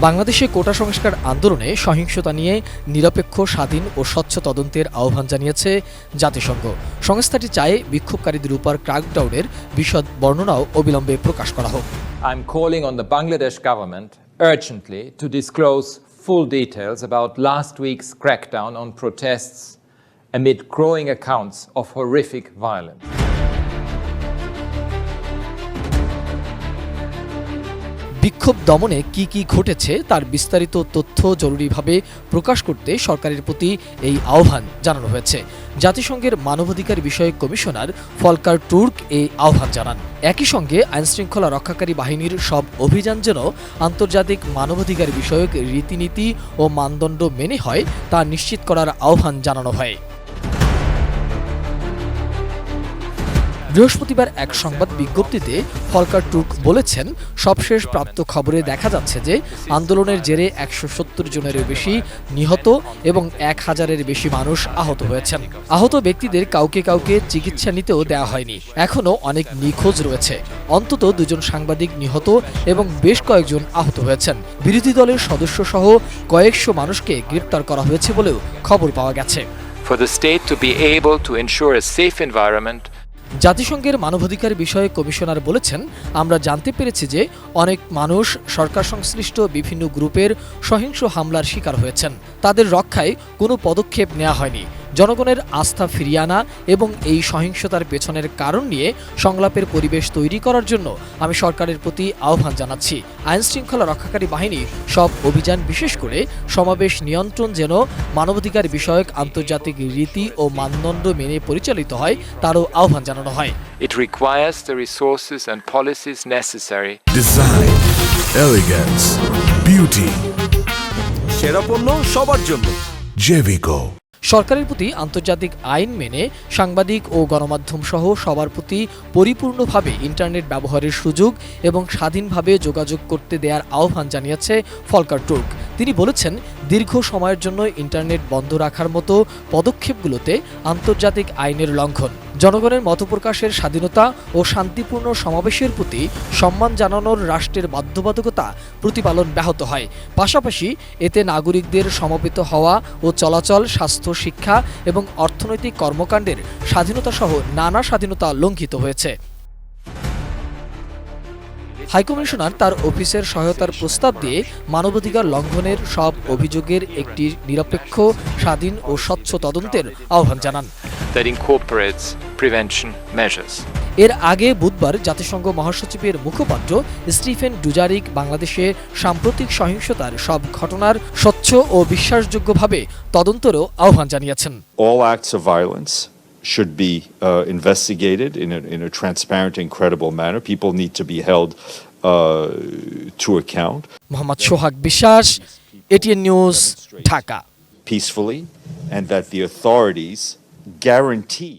বাংলাদেশে কোটা সংস্কার আন্দোলনে সহিংসতা নিয়ে নিরপেক্ষ, স্বাধীন ও স্বচ্ছ তদন্তের আহ্বান জানিয়েছে জাতিসংঘ। সংস্থাটি চায় বিক্ষোভকারীদের উপর ক্র্যাকডাউনের বিশদ বর্ণনাও অবিলম্বে প্রকাশ করা হোক। I'm calling on the Bangladesh government urgently to disclose full details about last week's crackdown on protests amid growing accounts of horrific violence. বিক্ষোভ দমনে কি ঘটেছে তার বিস্তারিত তথ্য জরুরিভাবে প্রকাশ করতে সরকারের প্রতি এই আহ্বান জানানো হয়েছে। জাতিসংঘের মানবাধিকার বিষয়ক কমিশনার ফলকার টুর্ক এই আহ্বান জানান। একই সঙ্গে আইনশৃঙ্খলা রক্ষাকারী বাহিনীর সব অভিযান যেন আন্তর্জাতিক মানবাধিকার বিষয়ক রীতিনীতি ও মানদণ্ড মেনে হয় তা নিশ্চিত করার আহ্বান জানানো হয়। বৃহস্পতিবার এক সংবাদ বিজ্ঞপ্তিতে ফলকার টুর্ক বলেছেন, সবশেষ প্রাপ্ত খবরে দেখা যাচ্ছে যে আন্দোলনের জেরে ১৭০ জনেরও বেশি নিহত এবং ১,০০০-এর বেশি মানুষ আহত হয়েছেন। আহত ব্যক্তিদের কাউকে চিকিৎসা নিতেও দেওয়া হয়নি। এখনও অনেক নিখোঁজ রয়েছে। অন্তত ২ জন সাংবাদিক নিহত এবং বেশ কয়েকজন আহত হয়েছেন। বিরোধী দলের সদস্যসহ কয়েকশো মানুষকে গ্রেপ্তার করা হয়েছে বলেও খবর পাওয়া গেছে। For the state to be able to ensure a safe environment. জাতিসংঘের মানবাধিকার বিষয়ক কমিশনার বলেছেন, আমরা জানতে পেরেছি যে অনেক মানুষ সরকার সংশ্লিষ্ট বিভিন্ন গ্রুপের সহিংস হামলার শিকার হয়েছেন। তাদের রক্ষায় কোনো পদক্ষেপ নেওয়া হয়নি। জনগণের আস্থা ফিরিয়ে আনা এবং এই সহিংসতার পেছনের কারণ নিয়ে সংলাপের পরিবেশ তৈরি করার জন্য আমি সরকারের প্রতি আহ্বান জানাচ্ছি। আইনশৃঙ্খলা রক্ষাকারী বাহিনী সব অভিযান, বিশেষ করে সমাবেশ নিয়ন্ত্রণ যেন মানবাধিকার বিষয়ক আন্তর্জাতিক রীতি ও মানদণ্ড মেনে পরিচালিত হয় তারও আহ্বান জানানো হয়। It requires the resources and policies necessary. Design, elegance, beauty. সেরা পণ্য সবার জন্য Jevico. সরকারের প্রতি আন্তর্জাতিক আইন মেনে সাংবাদিক ও গণমাধ্যম সহ সবার প্রতি পরিপূর্ণভাবে ইন্টারনেট ব্যবহারের সুযোগ এবং স্বাধীনভাবে যোগাযোগ করতে দেওয়ার আহ্বান জানিয়েছে ফলকার টুর্ক। তিনি বলেছেন, দীর্ঘ সময়ের জন্য ইন্টারনেট বন্ধ রাখার মতো পদক্ষেপগুলোতে আন্তর্জাতিক আইনের লঙ্ঘন, জনগণের মতপ্রকাশের স্বাধীনতা ও শান্তিপূর্ণ সমাবেশের প্রতি সম্মান জানানোর রাষ্ট্রের বাধ্যবাধকতা প্রতিপালন ব্যাহত হয়। পাশাপাশি এতে নাগরিকদের সমবেত হওয়া ও চলাচল, স্বাস্থ্য, শিক্ষা এবং অর্থনৈতিক কর্মকাণ্ডের স্বাধীনতা সহ নানা স্বাধীনতা লঙ্ঘিত হয়েছে। হাইকমিশনার তার অফিসের সহায়তার প্রস্তাব দিয়ে মানবাধিকার লঙ্ঘনের সব অভিযোগের একটি নিরপেক্ষ, স্বাধীন ও স্বচ্ছ তদন্তের আহ্বান জানান। That incorporates prevention measures. এর আগে বুধবার জাতিসংঘ মহাসচিবের মুখপাত্র স্টিফেন ডুজারিক বাংলাদেশে সাম্প্রতিক সহিংসতার সব ঘটনার স্বচ্ছ ও বিশ্বাসযোগ্যভাবে তদন্তেরও আহ্বান জানিয়েছেন। All acts of violence should be investigated in a transparent and credible manner. People need to be held to account. Mohammad সোহাগ বিশ্বাস, ATN news, Dhaka. Peacefully, and that the authorities guarantee